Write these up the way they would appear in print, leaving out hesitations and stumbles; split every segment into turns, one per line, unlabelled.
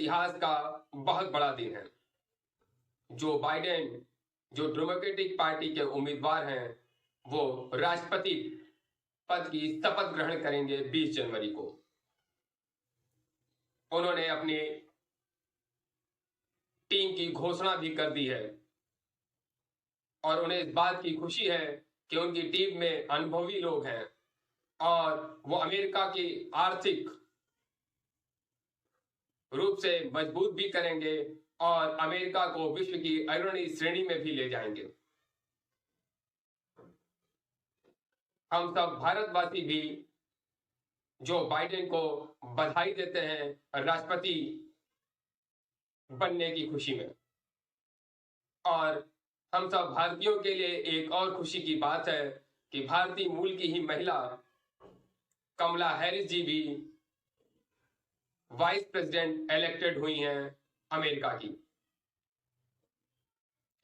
इतिहास का बहुत बड़ा दिन है। जो बाइडेन, जो डेमोक्रेटिक पार्टी के उम्मीदवार हैं, वो राष्ट्रपति पद की शपथ ग्रहण करेंगे 20 जनवरी को। उन्होंने अपनी टीम की घोषणा भी कर दी है और उन्हें इस बात की खुशी है कि उनकी टीम में अनुभवी लोग हैं और वो अमेरिका की आर्थिक रूप से मजबूत भी करेंगे और अमेरिका को विश्व की अग्रणी श्रेणी में भी ले जाएंगे। हम सब भारतवासी भी जो बाइडेन को बधाई देते हैं राष्ट्रपति बनने की खुशी में। और हम सब भारतीयों के लिए एक और खुशी की बात है कि भारतीय मूल की ही महिला कमला हैरिस जी भी वाइस प्रेसिडेंट इलेक्टेड हुई हैं अमेरिका की।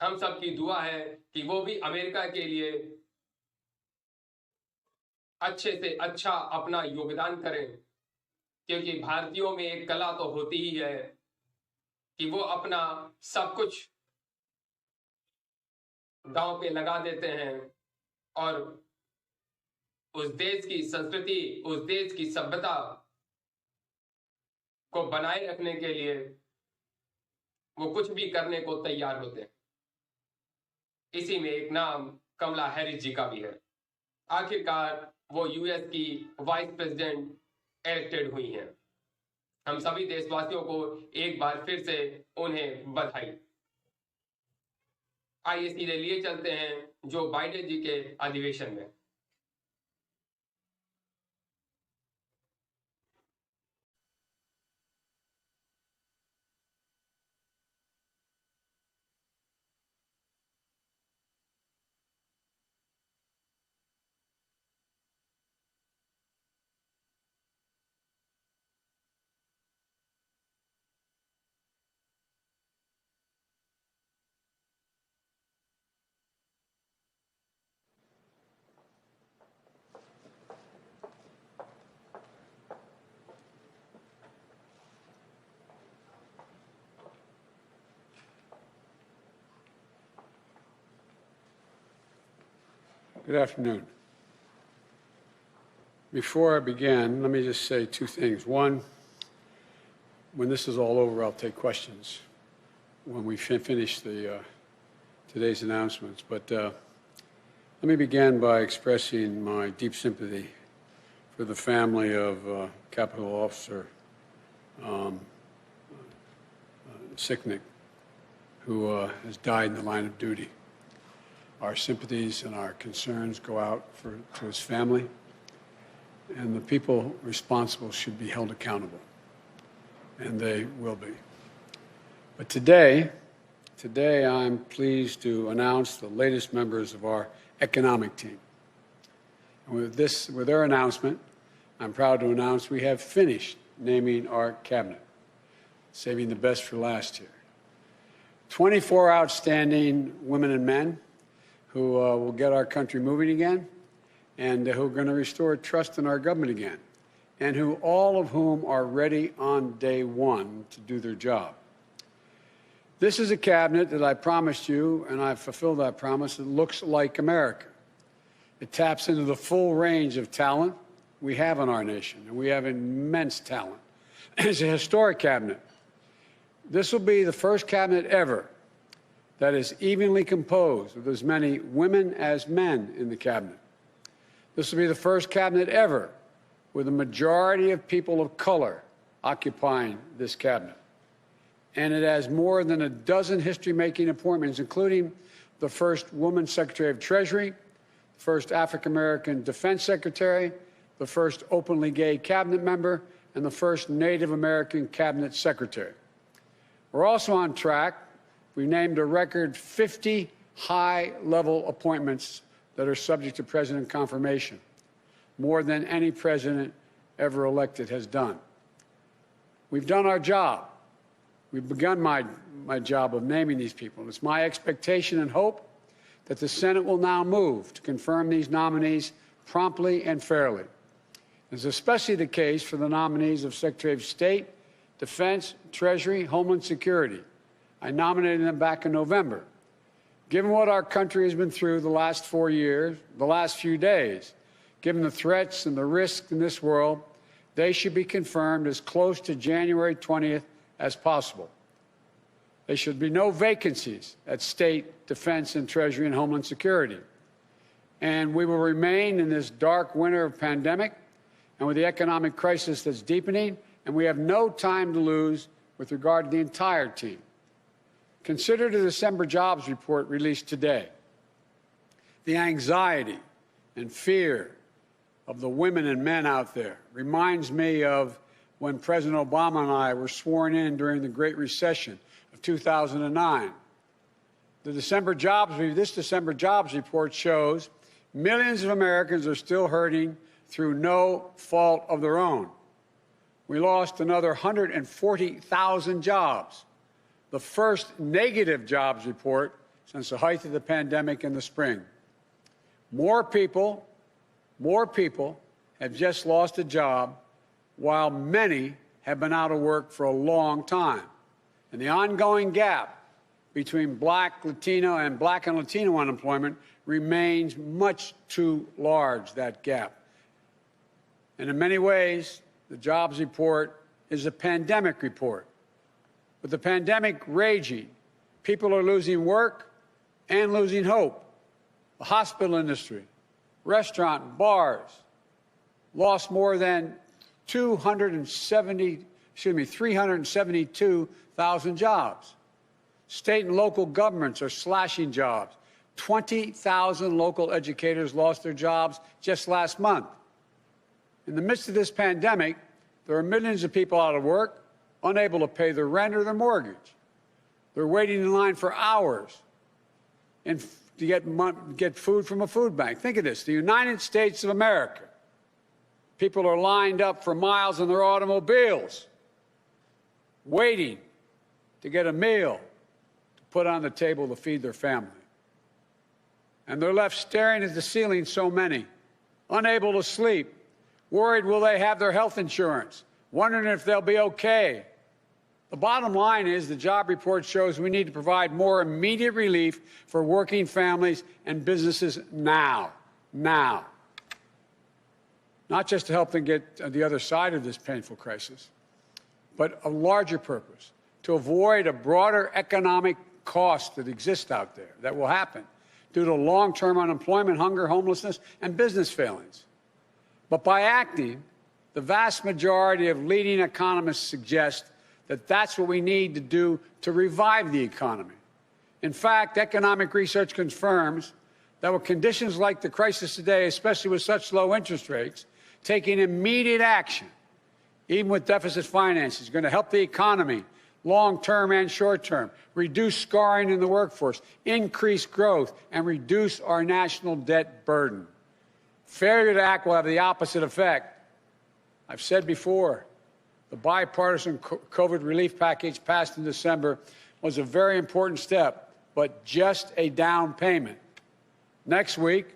हम सब की दुआ है कि वो भी अमेरिका के लिए अच्छे से अच्छा अपना योगदान करें, क्योंकि भारतीयों में एक कला तो होती ही है कि वो अपना सब कुछ दांव पे लगा देते हैं और उस देश की संस्कृति, उस देश की सभ्यता को बनाए रखने के लिए वो कुछ भी करने को तैयार होते हैं। इसी में एक नाम कमला हैरिस जी का भी है। आखिरकार वो यूएस की वाइस प्रेसिडेंट इलेक्टेड हुई हैं। हम सभी देशवासियों को एक बार फिर से उन्हें बधाई। आइए सीधे लिए चलते हैं जो बाइडेन जी के अधिवेशन में।
Good afternoon. Before I begin, let me just say two things. One, when this is all over, I'll take questions when we finish today's announcements. But let me begin by expressing my deep sympathy for the family of Capitol Officer Sicknick, who has died in the line of duty. Our sympathies and our concerns go out to his family, and the people responsible should be held accountable, and they will be. But today I'm pleased to announce the latest members of our economic team. And with their announcement, I'm proud to announce we have finished naming our cabinet, saving the best for last year. 24 outstanding women and men who will get our country moving again, and who are going to restore trust in our government again, and all of whom are ready on day one to do their job. This is a cabinet that I promised you, and I've fulfilled that promise. It looks like America. It taps into the full range of talent we have in our nation, and we have immense talent. It's a historic cabinet. This will be the first cabinet ever that is evenly composed with as many women as men in the cabinet. This will be the first cabinet ever with a majority of people of color occupying this cabinet. And it has more than a dozen history-making appointments, including the first woman Secretary of Treasury, the first African-American Defense Secretary, the first openly gay cabinet member, and the first Native American cabinet secretary. We're also on track. We named a record 50 high-level appointments that are subject to president confirmation, more than any president ever elected has done. We've done our job. We've begun my job of naming these people. It's my expectation and hope that the Senate will now move to confirm these nominees promptly and fairly. It's especially the case for the nominees of Secretary of State, Defense, Treasury, Homeland Security. I nominated them back in November. Given what our country has been through the last 4 years, the last few days, given the threats and the risks in this world, they should be confirmed as close to January 20th as possible. There should be no vacancies at State, Defense, and Treasury and Homeland Security. And we will remain in this dark winter of pandemic and with the economic crisis that's deepening, and we have no time to lose with regard to the entire team. Consider the December jobs report released today. The anxiety and fear of the women and men out there reminds me of when President Obama and I were sworn in during the Great Recession of 2009. This December jobs report shows millions of Americans are still hurting through no fault of their own. We lost another 140,000 jobs, the first negative jobs report since the height of the pandemic in the spring. More people have just lost a job, while many have been out of work for a long time. And the ongoing gap between Black and Latino unemployment remains much too large, that gap. And in many ways, the jobs report is a pandemic report. With the pandemic raging, people are losing work and losing hope. The hospital industry, restaurant and bars lost more than 372,000 jobs. State and local governments are slashing jobs. 20,000 local educators lost their jobs just last month. In the midst of this pandemic, there are millions of people out of work, unable to pay their rent or their mortgage. They're waiting in line for hours to get food from a food bank. Think of this, the United States of America. People are lined up for miles in their automobiles, waiting to get a meal to put on the table to feed their family. And they're left staring at the ceiling, so many, unable to sleep, worried will they have their health insurance, wondering if they'll be okay. The bottom line is the job report shows we need to provide more immediate relief for working families and businesses now. Not just to help them get to the other side of this painful crisis, but a larger purpose, to avoid a broader economic cost that exists out there, that will happen due to long-term unemployment, hunger, homelessness, and business failings. But by acting, the vast majority of leading economists suggest that that's what we need to do to revive the economy. In fact, economic research confirms that with conditions like the crisis today, especially with such low interest rates, taking immediate action, even with deficit finance, is going to help the economy, long-term and short-term, reduce scarring in the workforce, increase growth, and reduce our national debt burden. Failure to act will have the opposite effect. I've said before, the bipartisan COVID relief package passed in December was a very important step, but just a down payment. Next week,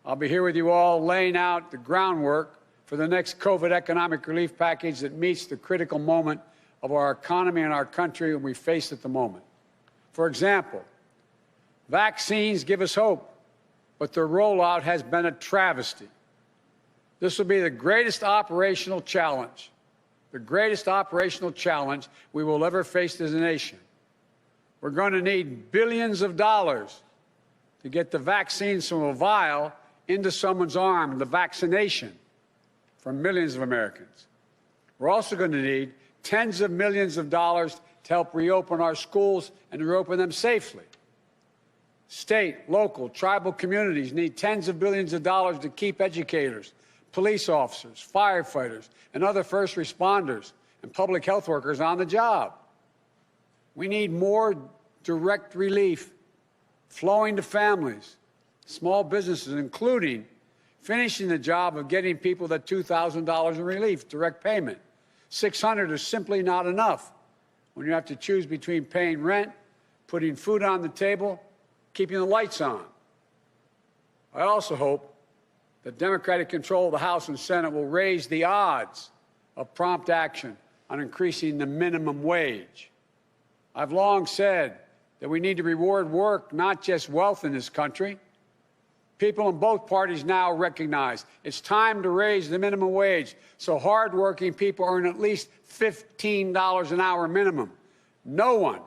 I'll be here with you all laying out the groundwork for the next COVID economic relief package that meets the critical moment of our economy and our country when we face at the moment. For example, vaccines give us hope, but their rollout has been a travesty. This will be the greatest operational challenge we will ever face as a nation. We're going to need billions of dollars to get the vaccines from a vial into someone's arm, the vaccination for millions of Americans. We're also going to need tens of millions of dollars to help reopen our schools and reopen them safely. State, local, tribal communities need tens of billions of dollars to keep educators, police officers, firefighters, and other first responders and public health workers on the job. We need more direct relief flowing to families, small businesses, including finishing the job of getting people that $2,000 in relief, direct payment. $600 is simply not enough when you have to choose between paying rent, putting food on the table, keeping the lights on. I also hope that Democratic control of the House and Senate will raise the odds of prompt action on increasing the minimum wage. I've long said that we need to reward work, not just wealth in this country. People in both parties now recognize it's time to raise the minimum wage so hardworking people earn at least $15 an hour minimum. No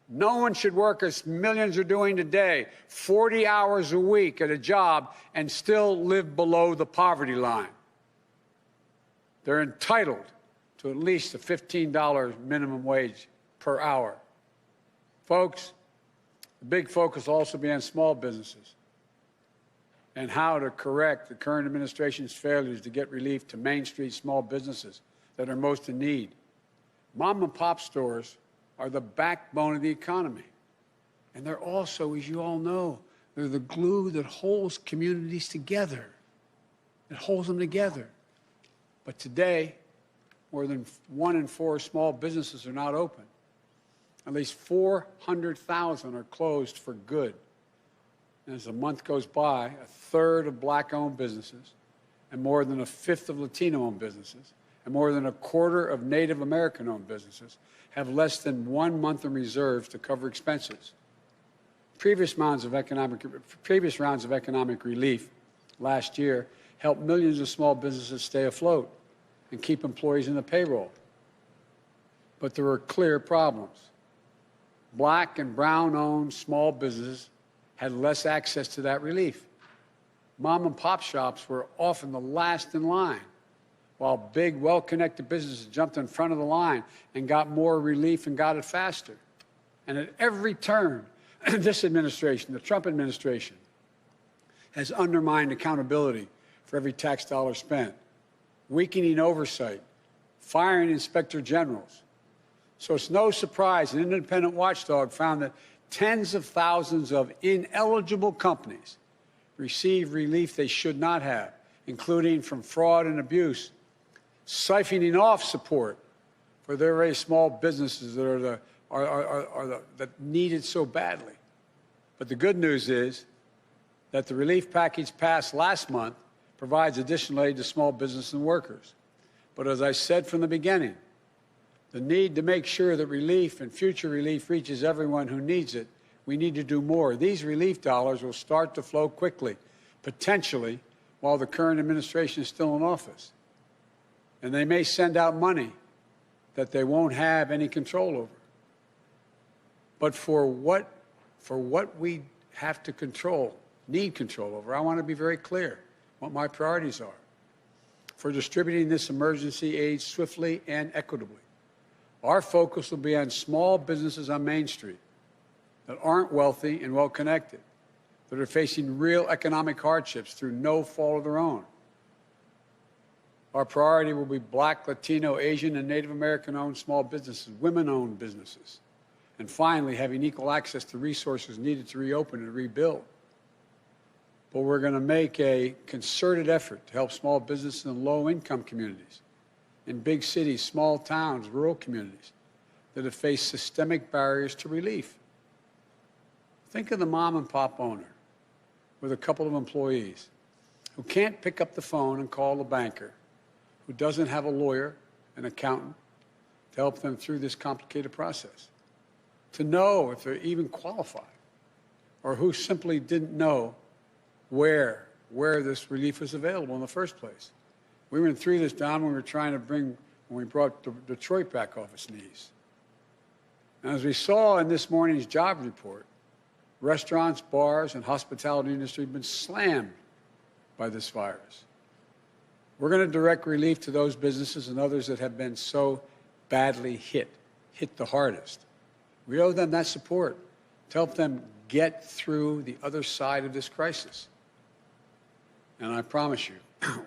one should work as millions are doing today, 40 hours a week at a job, and still live below the poverty line. They're entitled to at least a $15 minimum wage per hour. Folks, the big focus will also be on small businesses and how to correct the current administration's failures to get relief to Main Street small businesses that are most in need. Mom and pop stores are the backbone of the economy. And they're also, as you all know, they're the glue that holds communities together. It holds them together. But today, more than 1 in 4 small businesses are not open. At least 400,000 are closed for good. And as the month goes by, a third of black-owned businesses, and more than a fifth of Latino-owned businesses, and more than a quarter of Native American-owned businesses have less than 1 month in reserves to cover expenses. Previous rounds of economic relief last year helped millions of small businesses stay afloat and keep employees in the payroll. But there were clear problems. Black and brown-owned small businesses had less access to that relief. Mom and pop shops were often the last in line, while big, well-connected businesses jumped in front of the line and got more relief and got it faster. And at every turn, this administration, the Trump administration, has undermined accountability for every tax dollar spent, weakening oversight, firing inspector generals. So it's no surprise an independent watchdog found that tens of thousands of ineligible companies receive relief they should not have, including from fraud and abuse, siphoning off support for their very small businesses that that need it so badly. But the good news is that the relief package passed last month provides additional aid to small business and workers. But as I said from the beginning, the need to make sure that relief and future relief reaches everyone who needs it, we need to do more. These relief dollars will start to flow quickly, potentially while the current administration is still in office. And they may send out money that they won't have any control over. But for what we have to need control over, I want to be very clear what my priorities are for distributing this emergency aid swiftly and equitably. Our focus will be on small businesses on Main Street that aren't wealthy and well-connected, that are facing real economic hardships through no fault of their own. Our priority will be Black, Latino, Asian, and Native American-owned small businesses, women-owned businesses, and finally, having equal access to resources needed to reopen and rebuild. But we're going to make a concerted effort to help small businesses in low-income communities, in big cities, small towns, rural communities that have faced systemic barriers to relief. Think of the mom-and-pop owner with a couple of employees who can't pick up the phone and call the banker, who doesn't have a lawyer, an accountant, to help them through this complicated process, to know if they're even qualified, or who simply didn't know where this relief was available in the first place. We went through this, Don, when we brought Detroit back off its knees. And as we saw in this morning's job report, restaurants, bars, and hospitality industry have been slammed by this virus. We're going to direct relief to those businesses and others that have been so badly hit the hardest. We owe them that support to help them get through the other side of this crisis. And I promise you,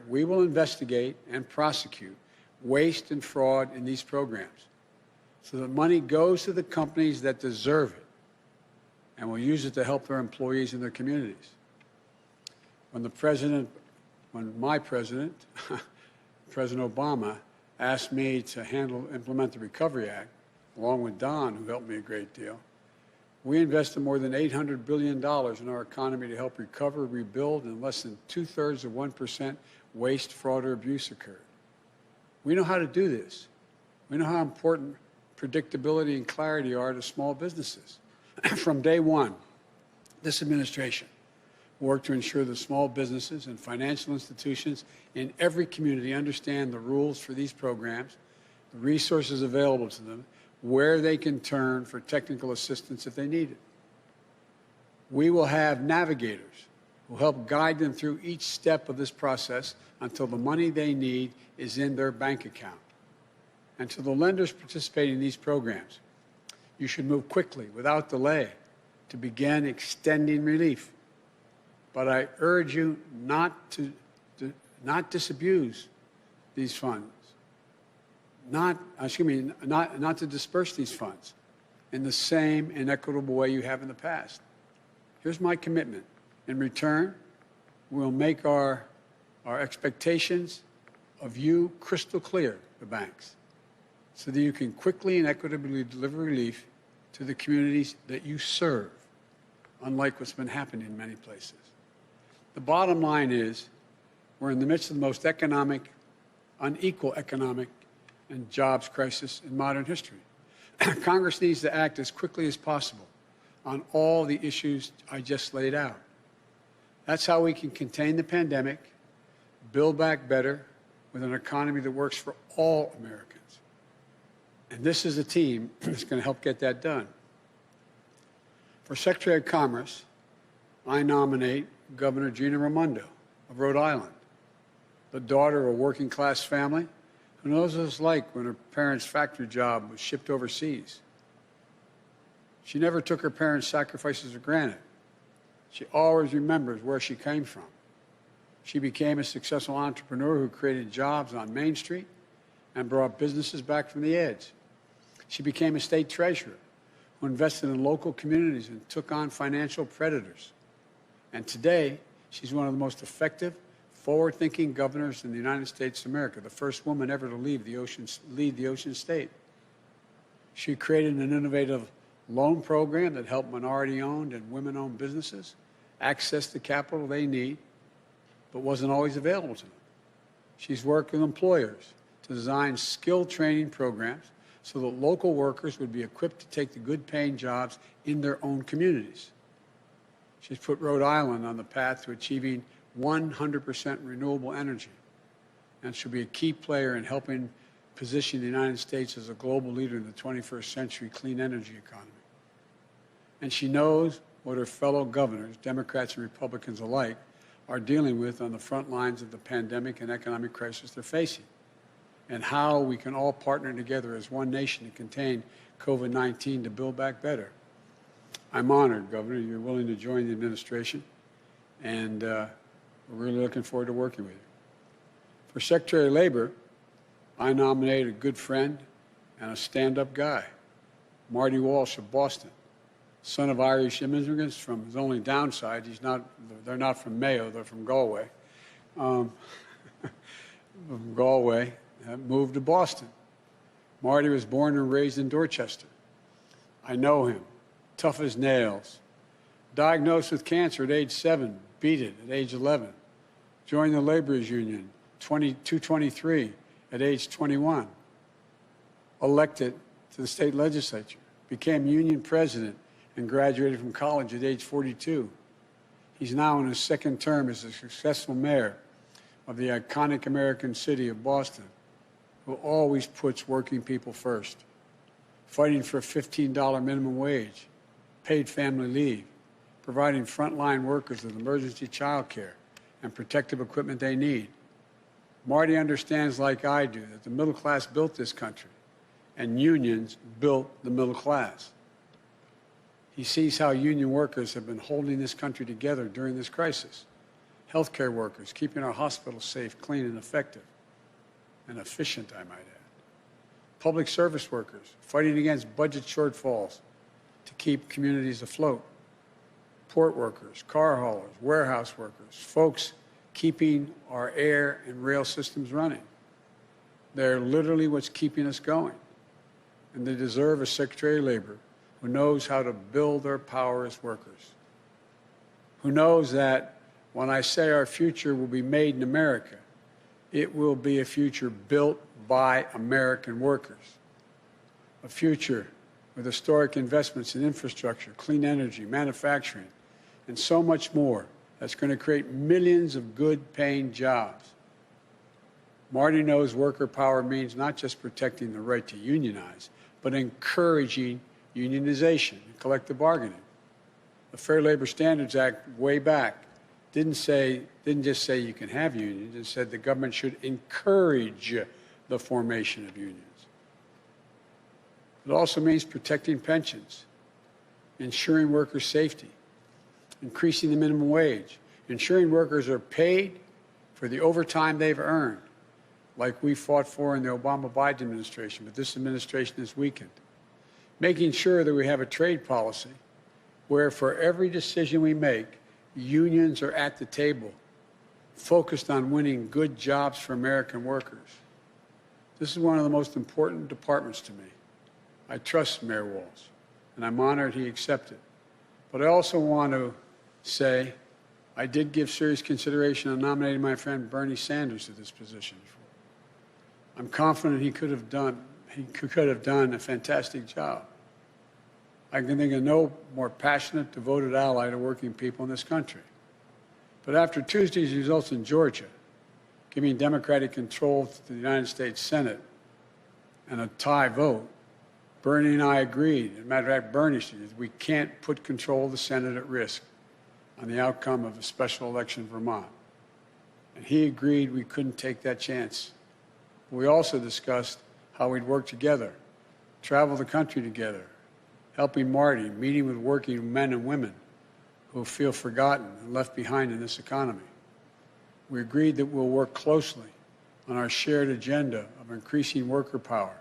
we will investigate and prosecute waste and fraud in these programs so that money goes to the companies that deserve it, and we'll use it to help their employees and their communities. When my president, President Obama, asked me to implement the Recovery Act, along with Don, who helped me a great deal, we invested more than $800 billion in our economy to help recover, rebuild, and less than 2/3 of 1% waste, fraud, or abuse occurred. We know how to do this. We know how important predictability and clarity are to small businesses. From day one, this administration worked to ensure that small businesses and financial institutions in every community understand the rules for these programs, the resources available to them, where they can turn for technical assistance if they need it. We will have navigators who help guide them through each step of this process until the money they need is in their bank account. And to the lenders participating in these programs, you should move quickly, without delay, to begin extending relief. But I urge you not to disabuse these funds, not to disperse these funds in the same inequitable way you have in the past. Here's my commitment. In return, we'll make our expectations of you crystal clear, the banks, so that you can quickly and equitably deliver relief to the communities that you serve, unlike what's been happening in many places. The bottom line is we're in the midst of the most unequal economic and jobs crisis in modern history. Congress needs to act as quickly as possible on all the issues I just laid out. That's how we can contain the pandemic, build back better with an economy that works for all Americans. And this is a team that's going to help get that done. For Secretary of Commerce, I nominate Governor Gina Raimondo of Rhode Island, the daughter of a working-class family who knows what it's like when her parents' factory job was shipped overseas. She never took her parents' sacrifices for granted. She always remembers where she came from. She became a successful entrepreneur who created jobs on Main Street and brought businesses back from the edge. She became a state treasurer who invested in local communities and took on financial predators. And today, she's one of the most effective, forward-thinking governors in the United States of America, the first woman ever to lead the ocean state. She created an innovative loan program that helped minority-owned and women-owned businesses access the capital they need, but wasn't always available to them. She's worked with employers to design skill training programs so that local workers would be equipped to take the good-paying jobs in their own communities. She's put Rhode Island on the path to achieving 100% renewable energy, and she'll be a key player in helping position the United States as a global leader in the 21st century clean energy economy. And she knows what her fellow governors, Democrats and Republicans alike, are dealing with on the front lines of the pandemic and economic crisis they're facing, and how we can all partner together as one nation to contain COVID-19 to build back better. I'm honored, Governor, you're willing to join the administration, and we're really looking forward to working with you. For Secretary of Labor, I nominate a good friend and a stand-up guy, Marty Walsh of Boston, son of Irish immigrants. From his only downside, they're not from Mayo, they're from Galway. From Galway, moved to Boston. Marty was born and raised in Dorchester. I know him, tough as nails. Diagnosed with cancer at age 7, beat it at age 11. Joined the laborers union, 223 at age 21. Elected to the state legislature, became union president and graduated from college at age 42. He's now in his second term as a successful mayor of the iconic American city of Boston, who always puts working people first, fighting for a $15 minimum wage, paid family leave, providing frontline workers with emergency child care and protective equipment they need. Marty understands, like I do, that the middle class built this country, and unions built the middle class. He sees how union workers have been holding this country together during this crisis. Healthcare workers, keeping our hospitals safe, clean, and effective, and efficient, I might add. Public service workers, fighting against budget shortfalls to keep communities afloat. Port workers, car haulers, warehouse workers, folks keeping our air and rail systems running. They're literally what's keeping us going. And they deserve a Secretary of Labor who knows how to build their power as workers, who knows that when I say our future will be made in America, it will be a future built by American workers. a future with historic investments in infrastructure, clean energy, manufacturing, and so much more that's going to create millions of good-paying jobs. Marty knows worker power means not just protecting the right to unionize, but encouraging unionization and collective bargaining. The Fair Labor Standards Act way back didn't just say you can have unions, it said the government should encourage the formation of unions. It also means protecting pensions, ensuring worker safety, increasing the minimum wage, ensuring workers are paid for the overtime they've earned, like we fought for in the Obama-Biden administration, but this administration has weakened. Making sure that we have a trade policy where for every decision we make, unions are at the table, focused on winning good jobs for American workers. This is one of the most important departments to me. I trust Mayor Walz, and I'm honored he accepted. But I also want to say I did give serious consideration on nominating my friend Bernie Sanders to this position. I'm confident he could have done a fantastic job. I can think of no more passionate, devoted ally to working people in this country. But after Tuesday's results in Georgia, giving Democratic control to the United States Senate and a tie vote, Bernie and I agreed. As a matter of fact, Bernie said we can't put control of the Senate at risk on the outcome of a special election in Vermont. And he agreed we couldn't take that chance. We also discussed how we'd work together, travel the country together, helping Marty, meeting with working men and women who feel forgotten and left behind in this economy. We agreed that we'll work closely on our shared agenda of increasing worker power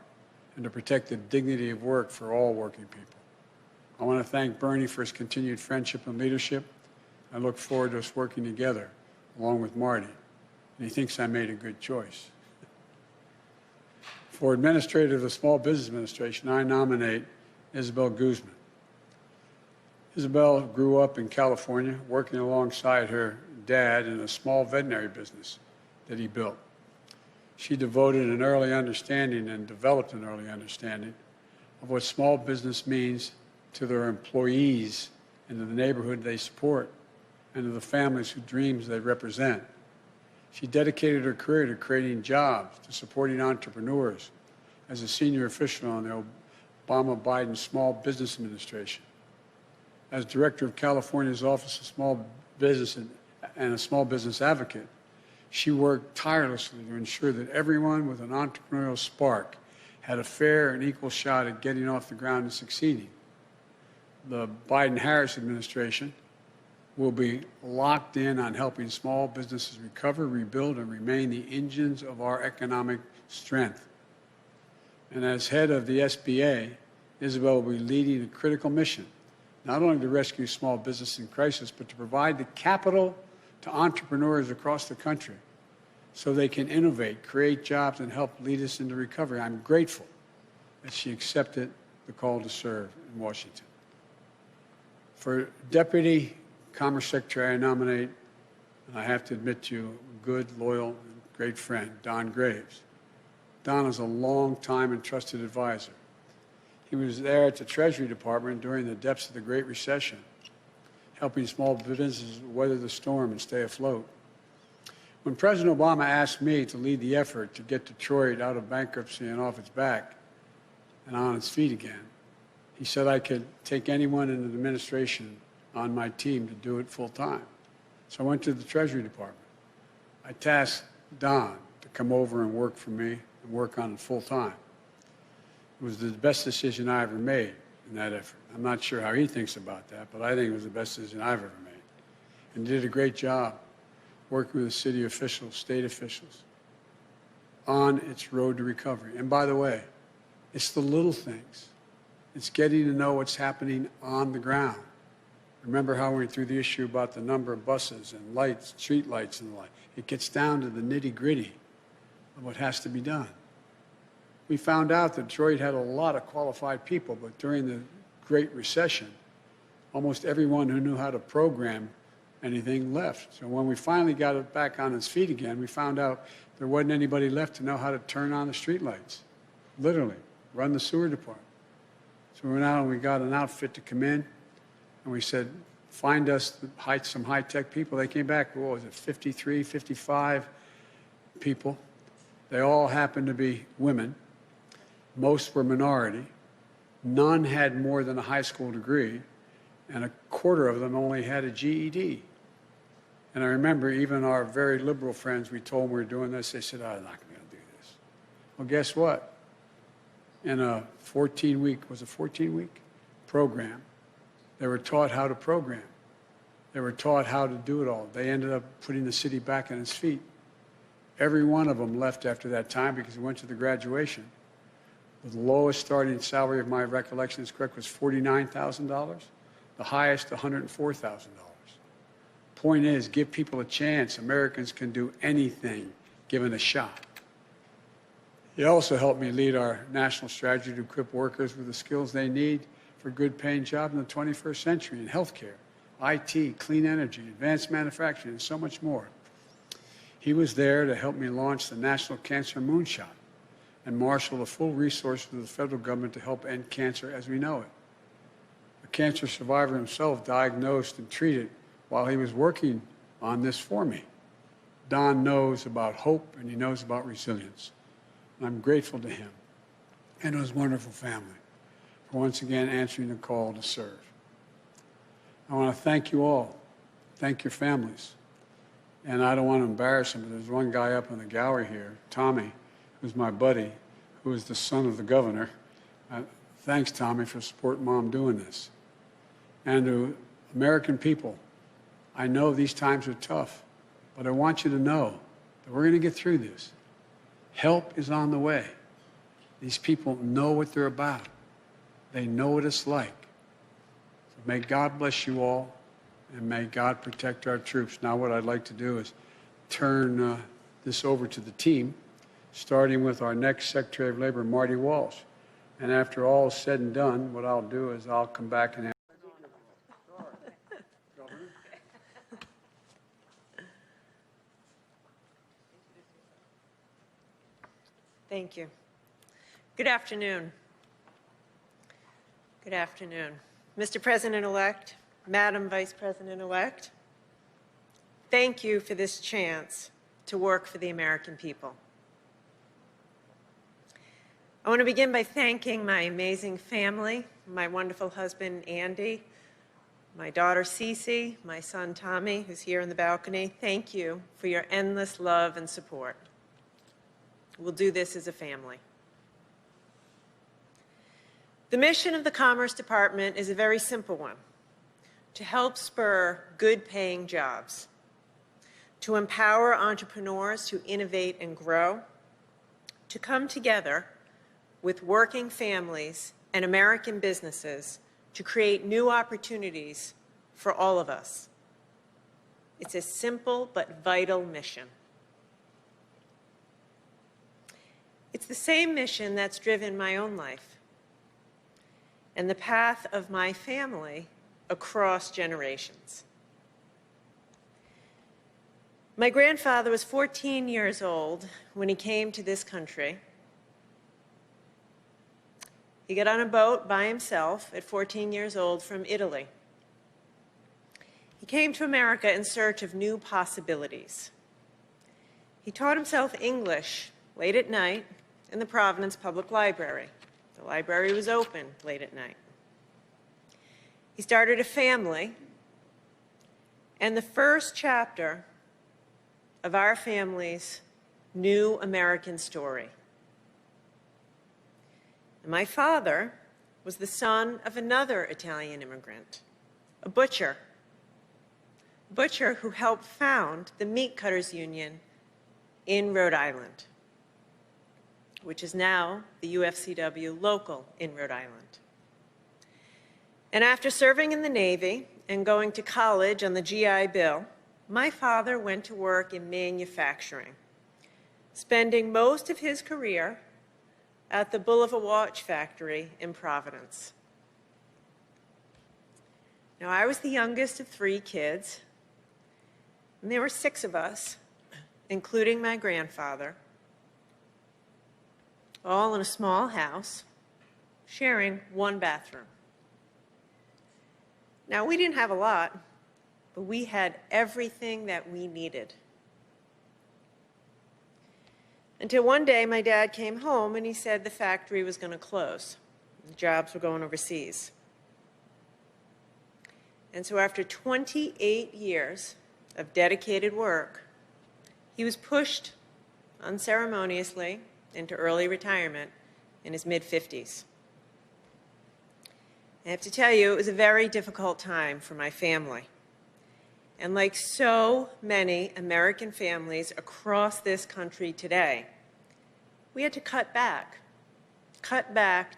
and to protect the dignity of work for all working people. I want to thank Bernie for his continued friendship and leadership. I look forward to us working together along with Marty, and he thinks I made a good choice. For Administrator of the Small Business Administration, I nominate Isabel Guzman. Isabel grew up in California, working alongside her dad in a small veterinary business that he built. She devoted an early understanding and developed an early understanding of what small business means to their employees and to the neighborhood they support and to the families whose dreams they represent. She dedicated her career to creating jobs, to supporting entrepreneurs as a senior official on the Obama-Biden Small Business Administration. As director of California's Office of Small Business and a small business advocate, she worked tirelessly to ensure that everyone with an entrepreneurial spark had a fair and equal shot at getting off the ground and succeeding. The Biden-Harris administration will be locked in on helping small businesses recover, rebuild, and remain the engines of our economic strength. And as head of the SBA, Isabel will be leading a critical mission, not only to rescue small business in crisis, but to provide the capital to entrepreneurs across the country so they can innovate, create jobs, and help lead us into recovery. I'm grateful that she accepted the call to serve in Washington. For Deputy Commerce Secretary, I nominate, and I have to admit to you, a good, loyal, and great friend, Don Graves. Don is a long-time and trusted advisor. He was there at the Treasury Department during the depths of the Great Recession, helping small businesses weather the storm and stay afloat. When President Obama asked me to lead the effort to get Detroit out of bankruptcy and off its back and on its feet again, he said I could take anyone in the administration on my team to do it full time. So I went to the Treasury Department. I tasked Don to come over and work for me and work on it full time. It was the best decision I ever made in that effort. I'm not sure how he thinks about that, but I think it was the best decision I've ever made. And he did a great job working with the city officials, state officials, on its road to recovery. And by the way, it's the little things. It's getting to know what's happening on the ground. Remember how we went through the issue about the number of buses and lights, street lights and the like. It gets down to the nitty-gritty of what has to be done. We found out that Detroit had a lot of qualified people, but during the Great Recession, almost everyone who knew how to program anything left. So when we finally got it back on its feet again, we found out there wasn't anybody left to know how to turn on the street lights, literally, run the sewer department. So we went out and we got an outfit to come in, and we said, find us some high-tech people. They came back, what was it, 53, 55 people. They all happened to be women. Most were minority. None had more than a high school degree, and a quarter of them only had a GED. And I remember even our very liberal friends, we told them we were doing this, they said, I'm not going to do this. Well, guess what? In a 14-week program, they were taught how to program. They were taught how to do it all. They ended up putting the city back on its feet. Every one of them left after that time because they went to the graduation. The lowest starting salary, if my recollection is correct, was $49,000. The highest, $104,000. Point is, give people a chance. Americans can do anything given a shot. It also helped me lead our national strategy to equip workers with the skills they need for good paying jobs in the 21st century in healthcare, IT, clean energy, advanced manufacturing, and so much more. He was there to help me launch the National Cancer Moonshot and marshal the full resources of the federal government to help end cancer as we know it. A cancer survivor himself diagnosed and treated while he was working on this for me. Don knows about hope and he knows about resilience. And I'm grateful to him and his wonderful family for once again answering the call to serve. I want to thank you all. Thank your families. And I don't want to embarrass him, but there's one guy up in the gallery here, Tommy, who's my buddy, who is the son of the governor. Thanks, Tommy, for supporting Mom doing this. And to American people, I know these times are tough, but I want you to know that we're going to get through this. Help is on the way. These people know what they're about. They know what it's like. So may God bless you all, and may God protect our troops. Now what I'd like to do is turn this over to the team, starting with our next Secretary of Labor, Marty Walsh. And after all is said and done, what I'll do is I'll come back and
Thank you. Good afternoon. Good afternoon. Mr. President-elect, Madam Vice President-elect, thank you for this chance to work for the American people. I want to begin by thanking my amazing family, my wonderful husband, Andy, my daughter, Cece, my son, Tommy, who's here in the balcony. Thank you for your endless love and support. We'll do this as a family. The mission of the Commerce Department is a very simple one: to help spur good-paying jobs, to empower entrepreneurs to innovate and grow, to come together with working families and American businesses to create new opportunities for all of us. It's a simple but vital mission. It's the same mission that's driven my own life and the path of my family across generations. My grandfather was 14 years old when he came to this country. He got on a boat by himself at 14 years old from Italy. He came to America in search of new possibilities. He taught himself English late at night in the Providence Public Library. The library was open late at night. He started a family, and the first chapter of our family's new American story. And my father was the son of another Italian immigrant, a butcher who helped found the Meat Cutters Union in Rhode Island, which is now the UFCW local in Rhode Island. And after serving in the Navy and going to college on the GI Bill, my father went to work in manufacturing, spending most of his career at the Bulliver Watch Factory in Providence. Now, I was the youngest of 3 kids, and there were 6 of us, including my grandfather, all in a small house, sharing one bathroom. Now, we didn't have a lot, but we had everything that we needed. Until one day, my dad came home and he said the factory was going to close. The jobs were going overseas. And so after 28 years of dedicated work, he was pushed unceremoniously into early retirement in his mid-50s. I have to tell you, it was a very difficult time for my family. And like so many American families across this country today, we had to cut back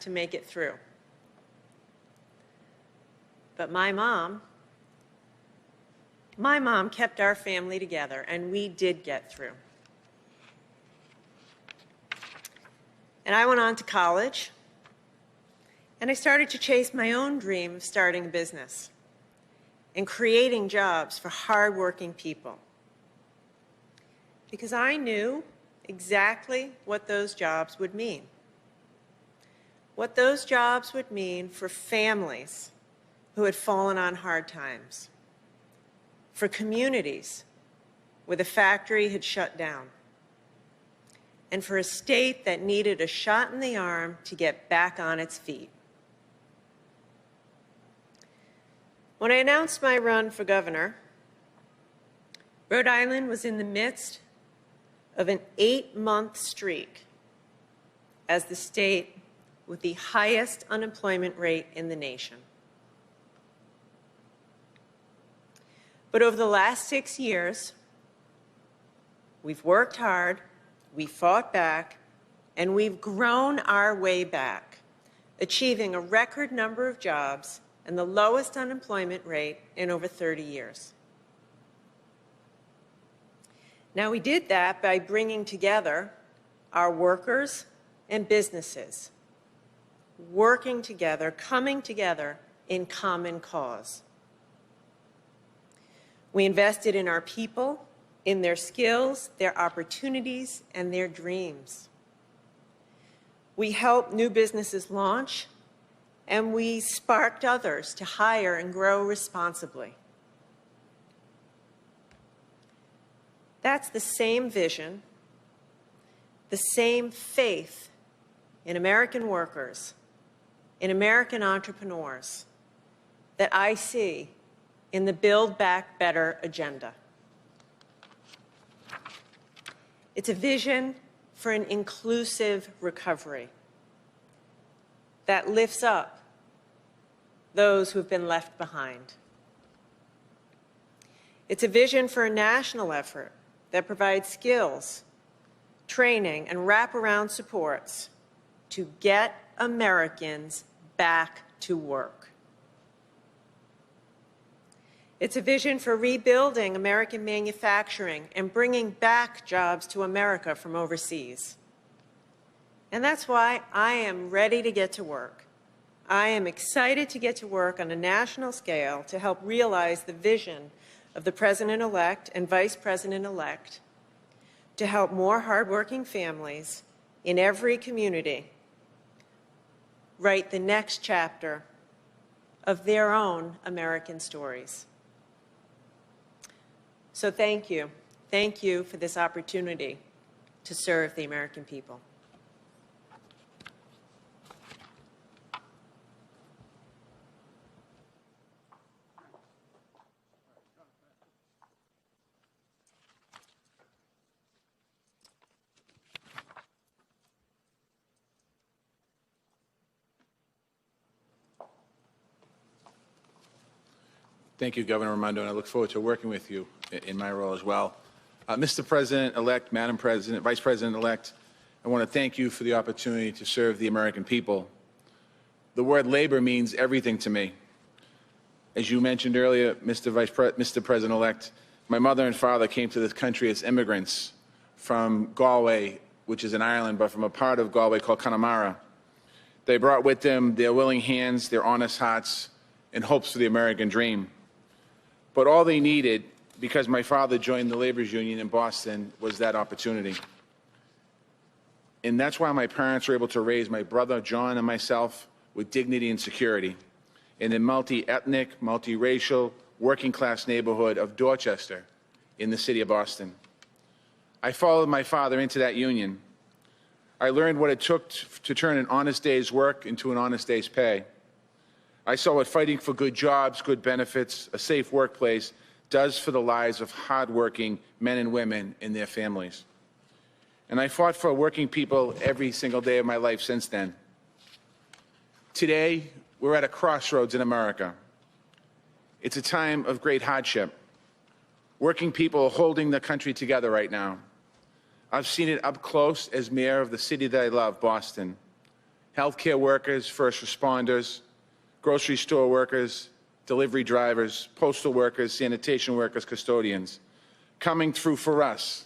to make it through. But my mom kept our family together, and we did get through. And I went on to college, and I started to chase my own dream of starting a business and creating jobs for hardworking people. Because I knew exactly what those jobs would mean. What those jobs would mean for families who had fallen on hard times, for communities where the factory had shut down, and for a state that needed a shot in the arm to get back on its feet. When I announced my run for governor, Rhode Island was in the midst of an 8-month streak as the state with the highest unemployment rate in the nation. But over the last 6 years, we've worked hard, we fought back, and we've grown our way back, achieving a record number of jobs and the lowest unemployment rate in over 30 years. Now, we did that by bringing together our workers and businesses, working together, coming together in common cause. We invested in our people, in their skills, their opportunities, and their dreams. We helped new businesses launch, and we sparked others to hire and grow responsibly. That's the same vision, the same faith in American workers, in American entrepreneurs that I see in the Build Back Better agenda. It's a vision for an inclusive recovery that lifts up those who've been left behind. It's a vision for a national effort that provides skills, training, and wraparound supports to get Americans back to work. It's a vision for rebuilding American manufacturing and bringing back jobs to America from overseas. And that's why I am ready to get to work. I am excited to get to work on a national scale to help realize the vision of the President-elect and Vice President-elect to help more hardworking families in every community write the next chapter of their own American stories. So thank you. Thank you for this opportunity to serve the American people.
Thank you, Governor Raimondo, and I look forward to working with you in my role as well. Mr. President-elect, Madam President, Vice President-elect, I want to thank you for the opportunity to serve the American people. The word labor means everything to me. As you mentioned earlier, Mr. President-elect, my mother and father came to this country as immigrants from Galway, which is in Ireland, but from a part of Galway called Connemara. They brought with them their willing hands, their honest hearts, and hopes for the American dream. But all they needed, because my father joined the Laborers Union in Boston, was that opportunity. And that's why my parents were able to raise my brother, John, and myself with dignity and security in the multi-ethnic, multiracial, working-class neighborhood of Dorchester in the city of Boston. I followed my father into that union. I learned what it took to turn an honest day's work into an honest day's pay. I saw what fighting for good jobs, good benefits, a safe workplace does for the lives of hardworking men and women and their families. And I fought for working people every single day of my life since then. Today, we're at a crossroads in America. It's a time of great hardship. Working people are holding the country together right now. I've seen it up close as mayor of the city that I love, Boston. Healthcare workers, first responders, grocery store workers, delivery drivers, postal workers, sanitation workers, custodians, coming through for us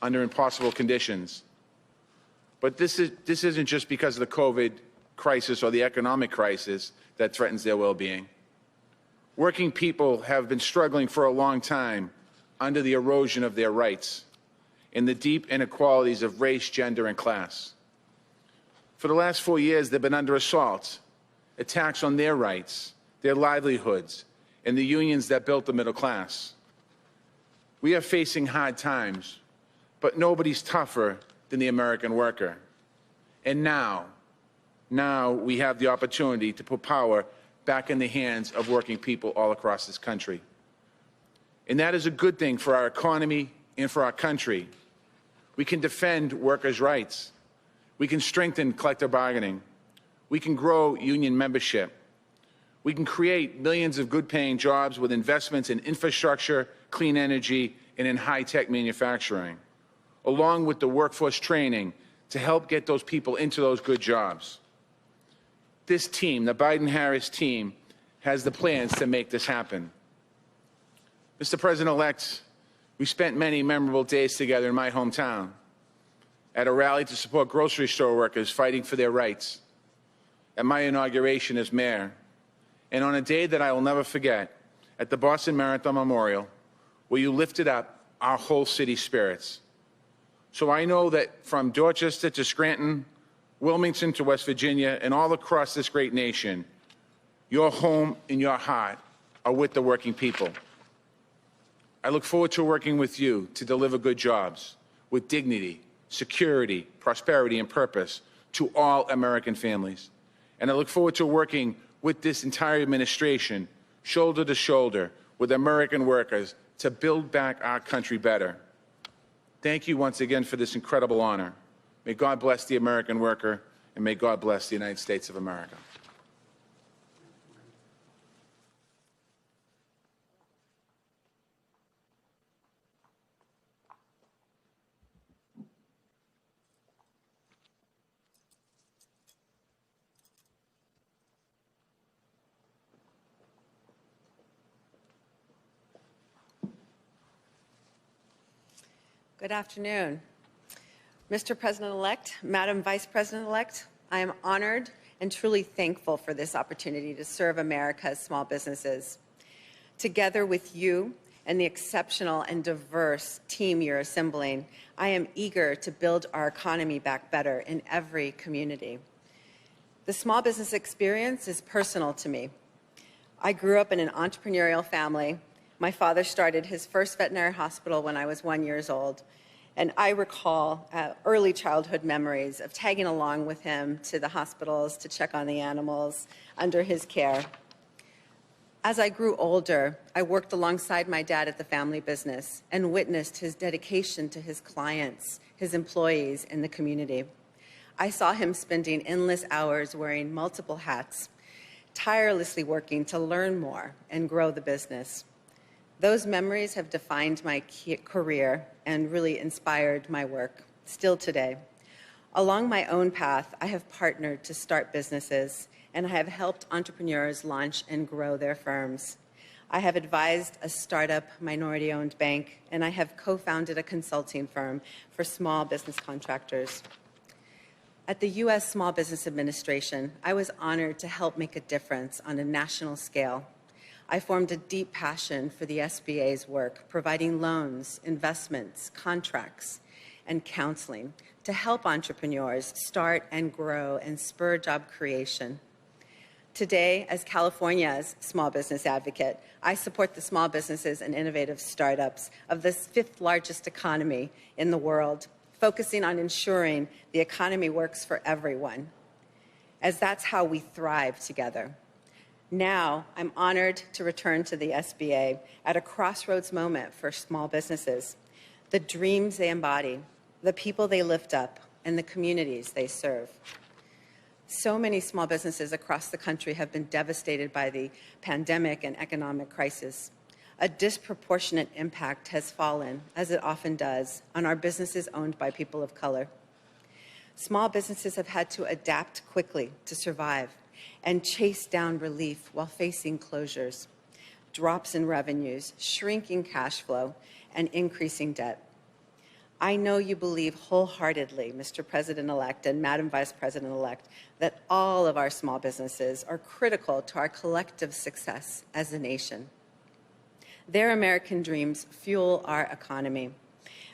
under impossible conditions. But this isn't just because of the COVID crisis or the economic crisis that threatens their well-being. Working people have been struggling for a long time under the erosion of their rights and the deep inequalities of race, gender, and class. For the last 4 years, they've been under assault, attacks on their rights, their livelihoods, and the unions that built the middle class. We are facing hard times, but nobody's tougher than the American worker. And now we have the opportunity to put power back in the hands of working people all across this country. And that is a good thing for our economy and for our country. We can defend workers' rights. We can strengthen collective bargaining. We can grow union membership. We can create millions of good-paying jobs with investments in infrastructure, clean energy, and in high-tech manufacturing, along with the workforce training to help get those people into those good jobs. This team, the Biden-Harris team, has the plans to make this happen. Mr. President-elect, we spent many memorable days together in my hometown at a rally to support grocery store workers fighting for their rights, at my inauguration as mayor, and on a day that I will never forget, at the Boston Marathon Memorial, where you lifted up our whole city's spirits. So I know that from Dorchester to Scranton, Wilmington to West Virginia, and all across this great nation, your home and your heart are with the working people. I look forward to working with you to deliver good jobs with dignity, security, prosperity, and purpose to all American families. And I look forward to working with this entire administration, shoulder to shoulder, with American workers to build back our country better. Thank you once again for this incredible honor. May God bless the American worker, and may God bless the United States of America.
Good afternoon. Mr. President-elect, Madam Vice President-elect, I am honored and truly thankful for this opportunity to serve America's small businesses. Together with you and the exceptional and diverse team you're assembling, I am eager to build our economy back better in every community. The small business experience is personal to me. I grew up in an entrepreneurial family. My father started his first veterinary hospital when I was 1 year old, and I recall early childhood memories of tagging along with him to the hospitals to check on the animals under his care. As I grew older, I worked alongside my dad at the family business and witnessed his dedication to his clients, his employees, and the community. I saw him spending endless hours wearing multiple hats, tirelessly working to learn more and grow the business. Those memories have defined my career and really inspired my work, still today. Along my own path, I have partnered to start businesses, and I have helped entrepreneurs launch and grow their firms. I have advised a startup minority-owned bank, and I have co-founded a consulting firm for small business contractors. At the U.S. Small Business Administration, I was honored to help make a difference on a national scale. I formed a deep passion for the SBA's work, providing loans, investments, contracts, and counseling to help entrepreneurs start and grow and spur job creation.
Today, as California's small business advocate, I support the small businesses and innovative startups of the fifth largest economy in the world, focusing on ensuring the economy works for everyone, as that's how we thrive together. Now, I'm honored to return to the SBA at a crossroads moment for small businesses, the dreams they embody, the people they lift up, and the communities they serve. So many small businesses across the country have been devastated by the pandemic and economic crisis. A disproportionate impact has fallen, as it often does, on our businesses owned by people of color. Small businesses have had to adapt quickly to survive and chase down relief while facing closures, drops in revenues, shrinking cash flow, and increasing debt. I know you believe wholeheartedly, Mr. President-elect and Madam Vice President-elect, that all of our small businesses are critical to our collective success as a nation. Their American dreams fuel our economy,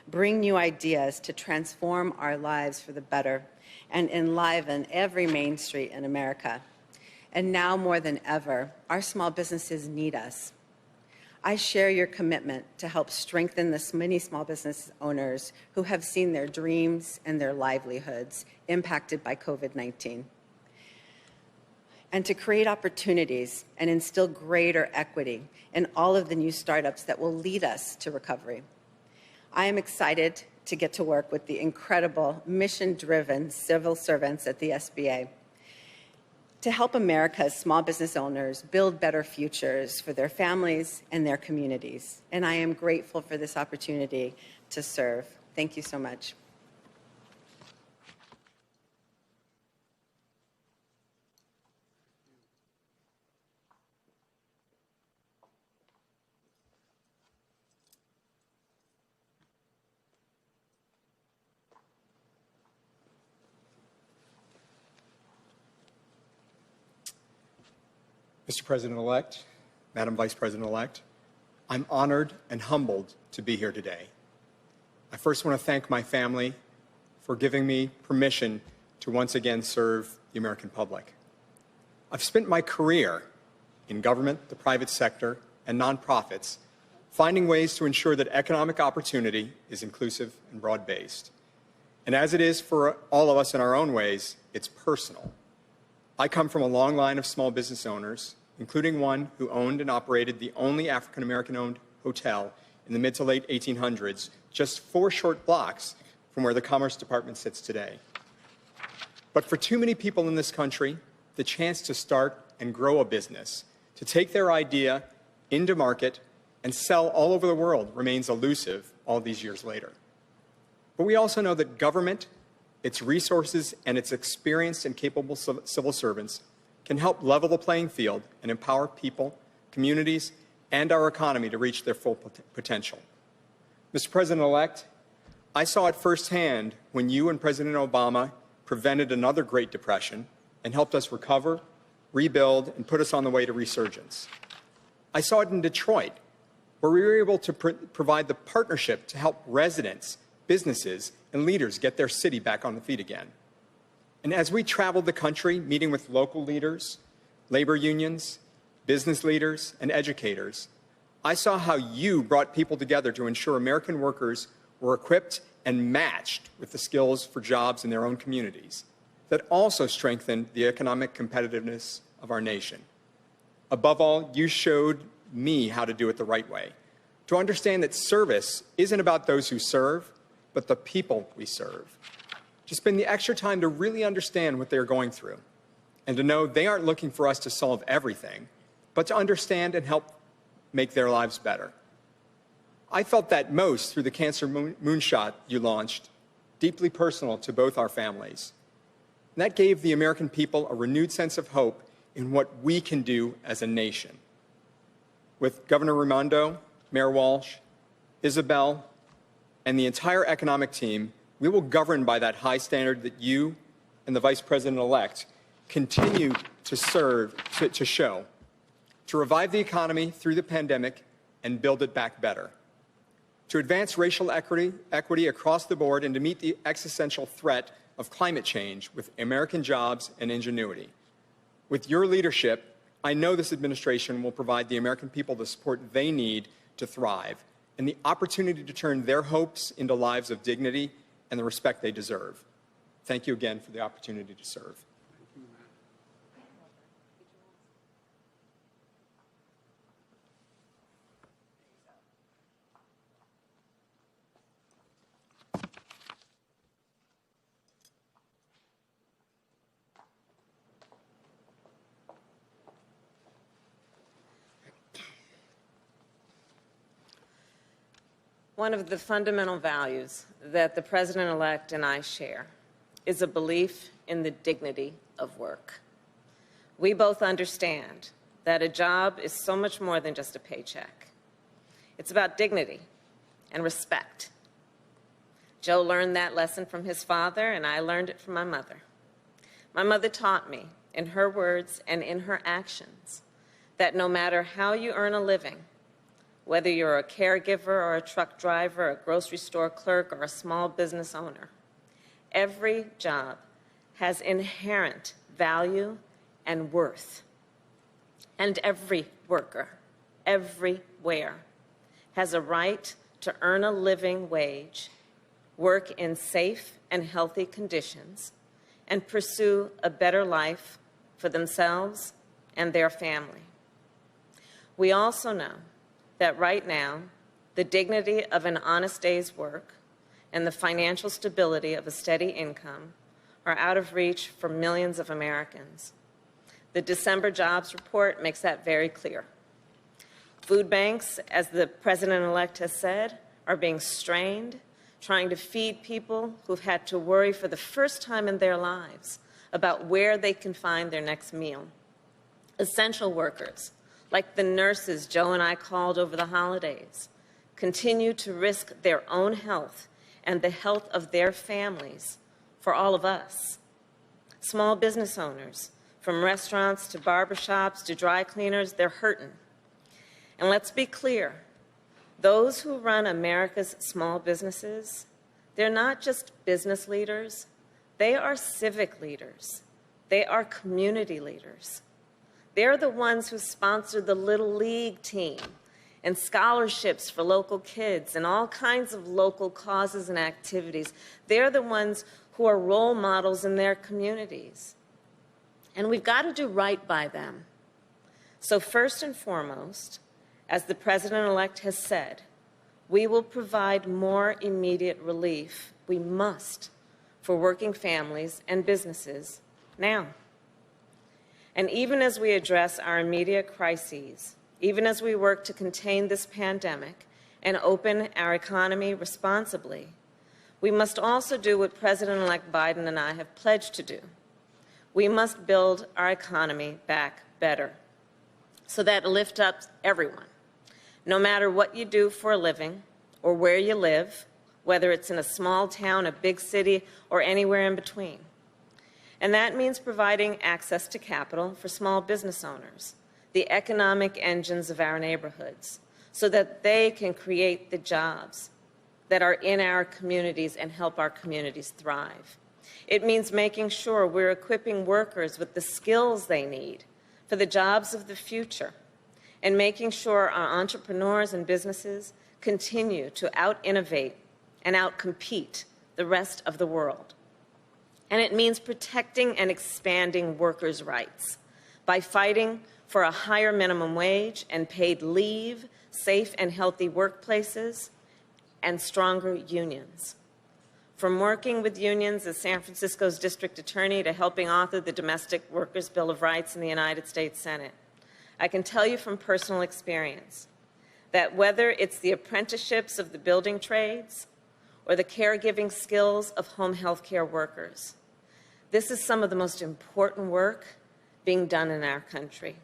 bring new ideas to transform our lives for the better, and enliven every main street in America. And now more than ever, our small businesses need us. I share your commitment to help strengthen the many small business owners who have seen their dreams and their livelihoods impacted by COVID-19, and to create opportunities and instill greater equity in all of the new startups that will lead us to recovery. I am excited to get to work with the incredible mission-driven civil servants at the SBA to help America's small business owners build better futures for their families and their communities. And I am grateful for this opportunity to serve. Thank you so much.
Mr. President-elect, Madam Vice President-elect, I'm honored and humbled to be here today. I first want to thank my family for giving me permission to once again serve the American public. I've spent my career in government, the private sector, and nonprofits, finding ways to ensure that economic opportunity is inclusive and broad-based. And as it is for all of us in our own ways, it's personal. I come from a long line of small business owners, including one who owned and operated the only African-American-owned hotel in the mid to late 1800s, just 4 short blocks from where the Commerce Department sits today. But for too many people in this country, the chance to start and grow a business, to take their idea into market and sell all over the world remains elusive all these years later. But we also know that government, its resources, and its experienced and capable civil servants can help level the playing field and empower people, communities, and our economy to reach their full potential. Mr. President-elect, I saw it firsthand when you and President Obama prevented another Great Depression and helped us recover, rebuild, and put us on the way to resurgence. I saw it in Detroit, where we were able to provide the partnership to help residents, businesses, and leaders get their city back on the feet again. And as we traveled the country, meeting with local leaders, labor unions, business leaders, and educators, I saw how you brought people together to ensure American workers were equipped and matched with the skills for jobs in their own communities that also strengthened the economic competitiveness of our nation. Above all, you showed me how to do it the right way, to understand that service isn't about those who serve, but the people we serve. To spend the extra time to really understand what they're going through, and to know they aren't looking for us to solve everything, but to understand and help make their lives better. I felt that most through the Cancer Moonshot you launched, deeply personal to both our families. And that gave the American people a renewed sense of hope in what we can do as a nation. With Governor Raimondo, Mayor Walsh, Isabel, and the entire economic team, we will govern by that high standard that you and the Vice President-elect continue to show, to revive the economy through the pandemic and build it back better, to advance racial equity across the board and to meet the existential threat of climate change with American jobs and ingenuity, With your leadership, I know this administration will provide the American people the support they need to thrive and the opportunity to turn their hopes into lives of dignity and the respect they deserve. Thank you again for the opportunity to serve.
One of the fundamental values that the President-elect and I share is a belief in the dignity of work. We both understand that a job is so much more than just a paycheck. It's about dignity and respect. Joe learned that lesson from his father, and I learned it from my mother. My mother taught me, in her words and in her actions, that no matter how you earn a living, whether you're a caregiver or a truck driver, a grocery store clerk, or a small business owner, every job has inherent value and worth. And every worker, everywhere, has a right to earn a living wage, work in safe and healthy conditions, and pursue a better life for themselves and their family. We also know that right now, the dignity of an honest day's work and the financial stability of a steady income are out of reach for millions of Americans. The December jobs report makes that very clear. Food banks, as the President-elect has said, are being strained, trying to feed people who've had to worry for the first time in their lives about where they can find their next meal. Essential workers, like the nurses Joe and I called over the holidays, continue to risk their own health and the health of their families for all of us. Small business owners, from restaurants to barbershops to dry cleaners, they're hurting. And let's be clear, those who run America's small businesses, they're not just business leaders, they are civic leaders. They are community leaders. They're the ones who sponsor the Little League team and scholarships for local kids and all kinds of local causes and activities. They're the ones who are role models in their communities. And we've got to do right by them. So first and foremost, as the President-elect has said, we will provide more immediate relief. We must, for working families and businesses now. And even as we address our immediate crises, even as we work to contain this pandemic and open our economy responsibly, we must also do what President-elect Biden and I have pledged to do. We must build our economy back better so that it lifts up everyone, no matter what you do for a living or where you live, whether it's in a small town, a big city, or anywhere in between. And that means providing access to capital for small business owners, the economic engines of our neighborhoods, so that they can create the jobs that are in our communities and help our communities thrive. It means making sure we're equipping workers with the skills they need for the jobs of the future, and making sure our entrepreneurs and businesses continue to out-innovate and out-compete the rest of the world. And it means protecting and expanding workers' rights by fighting for a higher minimum wage and paid leave, safe and healthy workplaces, and stronger unions. From working with unions as San Francisco's district attorney to helping author the Domestic Workers' Bill of Rights in the United States Senate, I can tell you from personal experience that whether it's the apprenticeships of the building trades or the caregiving skills of home health care workers, this is some of the most important work being done in our country.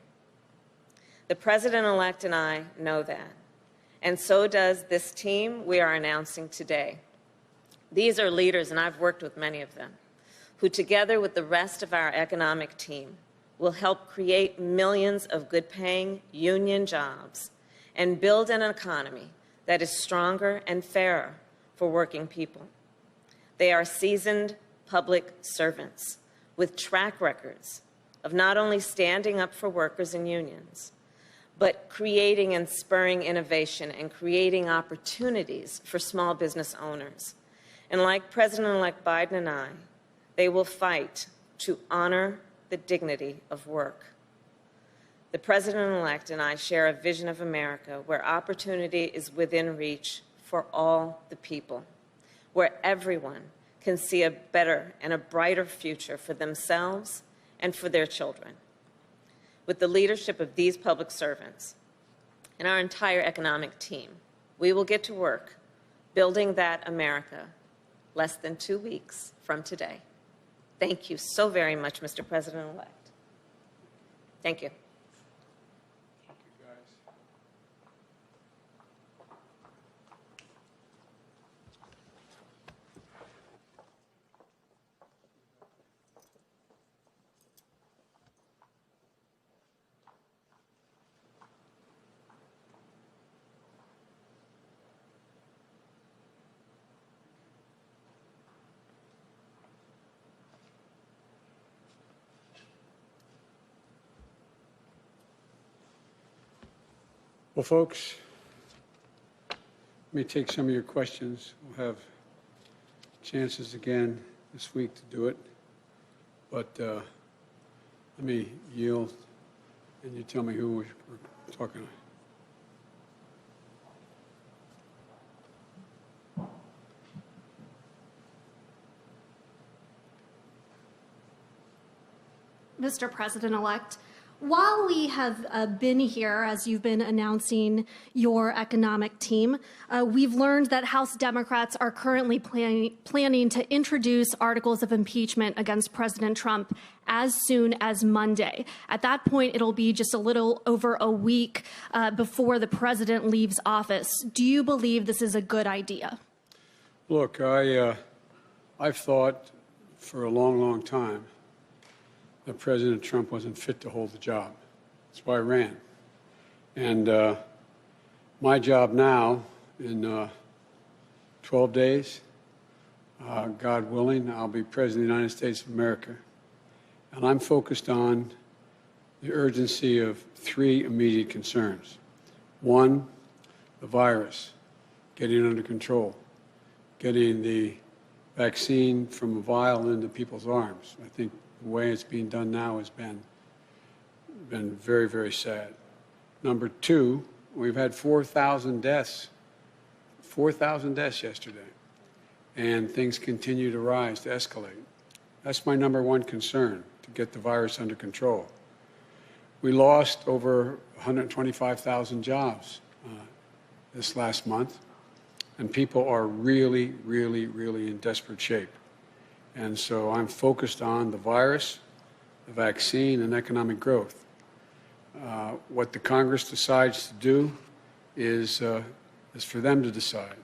The President-elect and I know that, and so does this team we are announcing today. These are leaders, and I've worked with many of them, who together with the rest of our economic team will help create millions of good-paying union jobs and build an economy that is stronger and fairer for working people. They are seasoned public servants with track records of not only standing up for workers and unions, but creating and spurring innovation and creating opportunities for small business owners. And like President-elect Biden and I, they will fight to honor the dignity of work. The President-elect and I share a vision of America where opportunity is within reach for all the people, where everyone can see a better and a brighter future for themselves and for their children. With the leadership of these public servants and our entire economic team, we will get to work building that America less than 2 weeks from today. Thank you so very much, Mr. President-elect. Thank you.
Well, folks, let me take some of your questions. We'll have chances again this week to do it. But let me yield, and you tell me who we're talking to.
Mr. President-elect, while we have been here, as you've been announcing your economic team, we've learned that House Democrats are currently planning to introduce articles of impeachment against President Trump as soon as Monday. At that point, it'll be just a little over a week before the president leaves office. Do you believe this is a good idea?
Look, I've thought for a long, long time that President Trump wasn't fit to hold the job. That's why I ran. And my job now, in 12 days, God willing, I'll be President of the United States of America. And I'm focused on the urgency of 3 immediate concerns. 1, the virus, getting under control, getting the vaccine from a vial into people's arms. I think the way it's being done now has been very, very sad. Number 2, we've had 4,000 deaths. 4,000 deaths yesterday. And things continue to rise, to escalate. That's my number 1 concern, to get the virus under control. We lost over 125,000 jobs this last month, and people are really, really, really in desperate shape. And so I'm focused on the virus, the vaccine, and economic growth. What the Congress decides to do is for them to decide.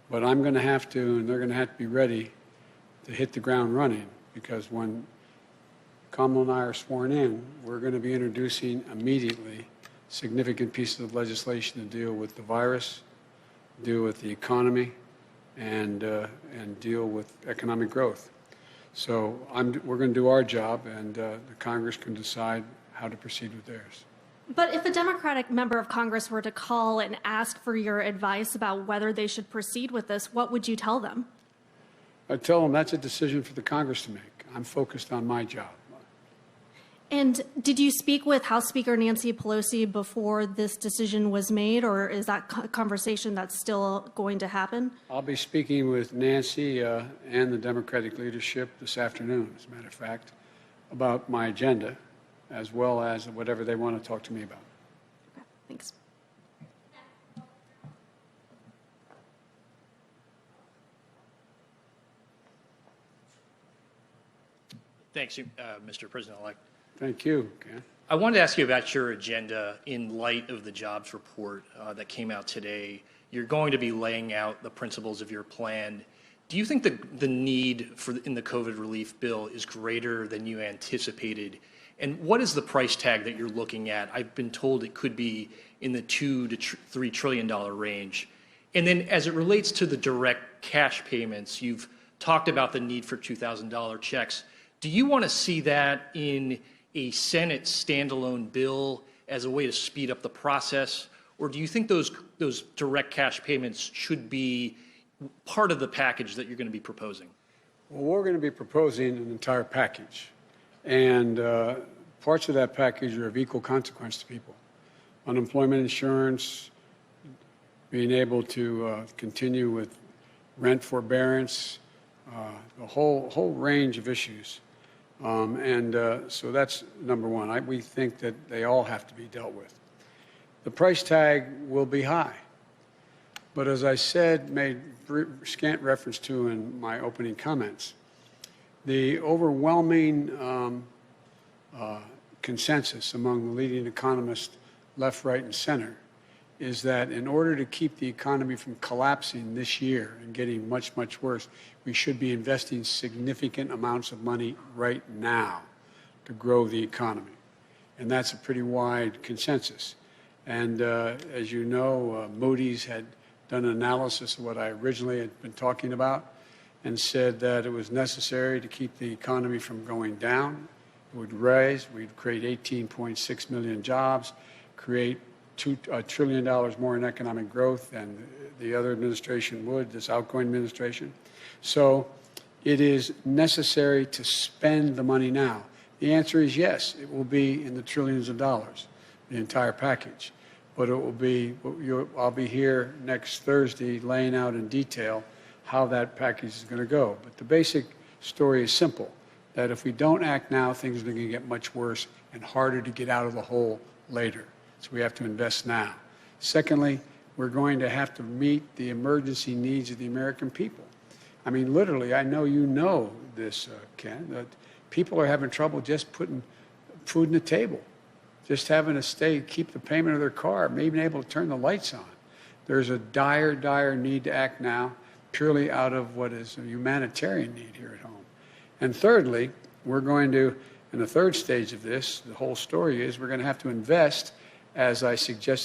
But I'm going to have to, and they're going to have to be ready to hit the ground running, because when Kamala and I are sworn in, we're going to be introducing immediately significant pieces of legislation to deal with the virus, deal with the economy, and deal with economic growth. So we're going to do our job, and the Congress can decide how to proceed with theirs.
But if a Democratic member of Congress were to call and ask for your advice about whether they should proceed with this, what would you tell them?
I'd tell them that's a decision for the Congress to make. I'm focused on my job.
And did you speak with House Speaker Nancy Pelosi before this decision was made, or is that conversation that's still going to happen?
I'll be speaking with Nancy and the Democratic leadership this afternoon, as a matter of fact, about my agenda, as well as whatever they want to talk to me about.
Okay, thanks.
Thanks, Mr. President-elect.
Thank you, Ken.
I wanted to ask you about your agenda in light of the jobs report that came out today. You're going to be laying out the principles of your plan. Do you think the need in the COVID relief bill is greater than you anticipated? And what is the price tag that you're looking at? I've been told it could be in the $2 to $3 trillion range. And then as it relates to the direct cash payments, you've talked about the need for $2,000 checks. Do you want to see that in a Senate standalone bill as a way to speed up the process? Or do you think those direct cash payments should be part of the package that you're going to be proposing?
Well, we're going to be proposing an entire package. And parts of that package are of equal consequence to people. Unemployment insurance, being able to continue with rent forbearance, a whole range of issues. So that's number one. We think that they all have to be dealt with. The price tag will be high. But as I said, made scant reference to in my opening comments, the overwhelming consensus among the leading economists, left, right, and center, is that in order to keep the economy from collapsing this year and getting much, much worse, we should be investing significant amounts of money right now to grow the economy. And that's a pretty wide consensus. And as you know, Moody's had done an analysis of what I originally had been talking about and said that it was necessary to keep the economy from going down. It would rise. We'd create 18.6 million jobs, create $2 trillion more in economic growth than the other administration would, this outgoing administration. So it is necessary to spend the money now. The answer is yes, it will be in the trillions of dollars, the entire package. But it will be, I'll be here next Thursday laying out in detail how that package is going to go. But the basic story is simple, that if we don't act now, things are going to get much worse and harder to get out of the hole later. So we have to invest now. Secondly, we're going to have to meet the emergency needs of the American people. I mean, literally, I know you know this, Ken, that people are having trouble just putting food on the table, just having to keep the payment of their car, maybe even able to turn the lights on. There's a dire, dire need to act now, purely out of what is a humanitarian need here at home. And thirdly, we're going to, in the third stage of this, the whole story is we're going to have to invest, as I suggested